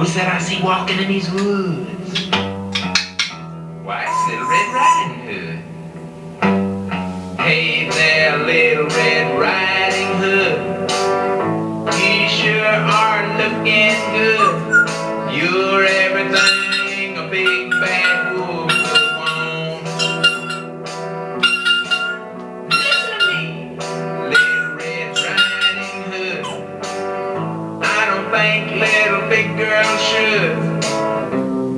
Who's that I see walking in these woods? Why, it's Little Red Riding Hood. Hey there, Little Red Riding Hood. You sure are looking good. You're everything a big bad wolf would want. Listen to me, Little Red Riding Hood. I don't think little big girl should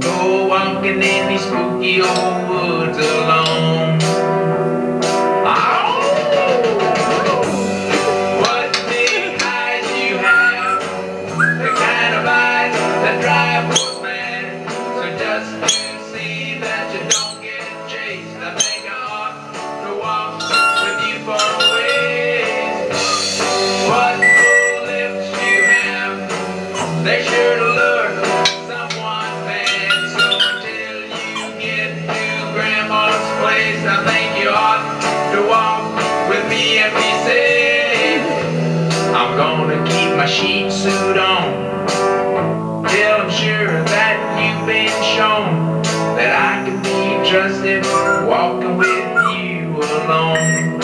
go walking in these spooky old woods alone. What big eyes you have, the kind of eyes that drive one man. So just to see that you don't get chased, I think I ought to walk with you for a ways. What full lips you have, they sure to lure someone bad. So until you get to Grandma's place, I think you ought to walk with me and be safe. I'm gonna keep my sheep suit on till I'm sure that you've been shown that I can be trusted walking with you alone.